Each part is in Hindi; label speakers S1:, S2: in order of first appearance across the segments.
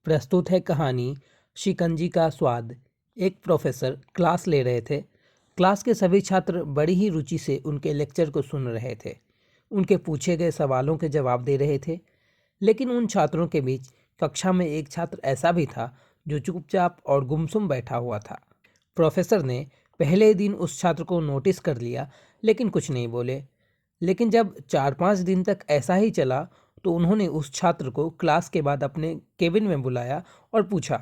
S1: प्रस्तुत है कहानी शिकंजी का स्वाद। एक प्रोफेसर क्लास ले रहे थे। क्लास के सभी छात्र बड़ी ही रुचि से उनके लेक्चर को सुन रहे थे। उनके पूछे गए सवालों के जवाब दे रहे थे। लेकिन उन छात्रों के बीच कक्षा में एक छात्र ऐसा भी था जो चुपचाप और गुमसुम बैठा हुआ था। प्रोफेसर ने पहले दिन उस छात्र को नोटिस कर लिया, लेकिन कुछ नहीं बोले। लेकिन जब 4-5 दिन तक ऐसा ही चला तो उन्होंने उस छात्र को क्लास के बाद अपने केबिन में बुलाया और पूछा,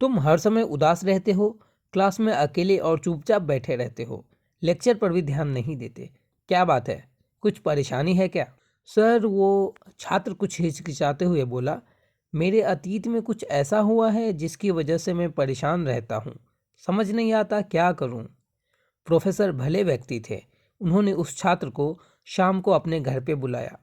S1: तुम हर समय उदास रहते हो, क्लास में अकेले और चुपचाप बैठे रहते हो, लेक्चर पर भी ध्यान नहीं देते, क्या बात है, कुछ परेशानी है क्या? सर, वो छात्र कुछ हिचकिचाते हुए बोला, मेरे अतीत में कुछ ऐसा हुआ है जिसकी वजह से मैं परेशान रहता हूँ, समझ नहीं आता क्या करूँ। प्रोफेसर भले व्यक्ति थे। उन्होंने उस छात्र को शाम को अपने घर पे बुलाया।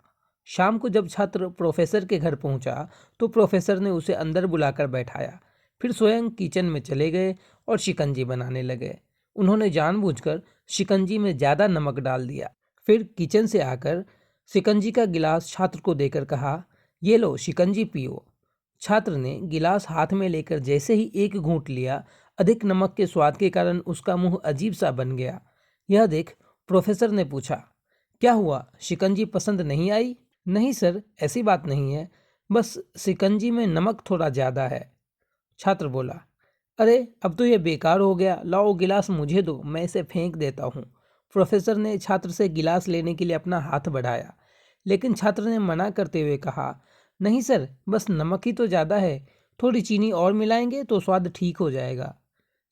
S1: शाम को जब छात्र प्रोफेसर के घर पहुंचा तो प्रोफेसर ने उसे अंदर बुलाकर बैठाया। फिर स्वयं किचन में चले गए और शिकंजी बनाने लगे। उन्होंने जानबूझकर शिकंजी में ज़्यादा नमक डाल दिया। फिर किचन से आकर शिकंजी का गिलास छात्र को देकर कहा, ये लो शिकंजी पियो। छात्र ने गिलास हाथ में लेकर जैसे ही एक घूंट लिया, अधिक नमक के स्वाद के कारण उसका मुंह अजीब सा बन गया। यह देख प्रोफेसर ने पूछा, क्या हुआ, शिकंजी पसंद नहीं आई? नहीं सर, ऐसी बात नहीं है, बस शिकंजी में नमक थोड़ा ज़्यादा है। छात्र बोला, अरे अब तो यह बेकार हो गया, लाओ गिलास मुझे दो, मैं इसे फेंक देता हूँ। प्रोफेसर ने छात्र से गिलास लेने के लिए अपना हाथ बढ़ाया, लेकिन छात्र ने मना करते हुए कहा, नहीं सर, बस नमक ही तो ज़्यादा है, थोड़ी चीनी और मिलाएंगे तो स्वाद ठीक हो जाएगा।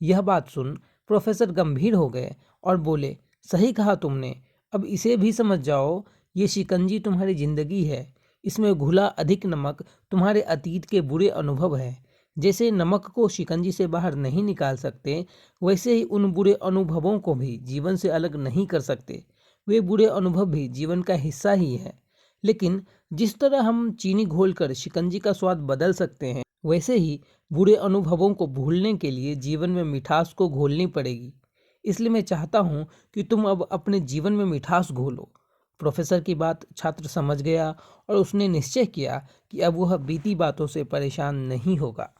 S1: यह बात सुन प्रोफेसर गंभीर हो गए और बोले, सही कहा तुमने, अब इसे भी समझ जाओ, ये शिकंजी तुम्हारी जिंदगी है, इसमें घुला अधिक नमक तुम्हारे अतीत के बुरे अनुभव हैं। जैसे नमक को शिकंजी से बाहर नहीं निकाल सकते, वैसे ही उन बुरे अनुभवों को भी जीवन से अलग नहीं कर सकते। वे बुरे अनुभव भी जीवन का हिस्सा ही है। लेकिन जिस तरह हम चीनी घोलकर शिकंजी का स्वाद बदल सकते हैं, वैसे ही बुरे अनुभवों को भूलने के लिए जीवन में मिठास को घोलनी पड़ेगी। इसलिए मैं चाहता हूँ कि तुम अब अपने जीवन में मिठास घोलो। प्रोफेसर की बात छात्र समझ गया और उसने निश्चय किया कि अब वह बीती बातों से परेशान नहीं होगा।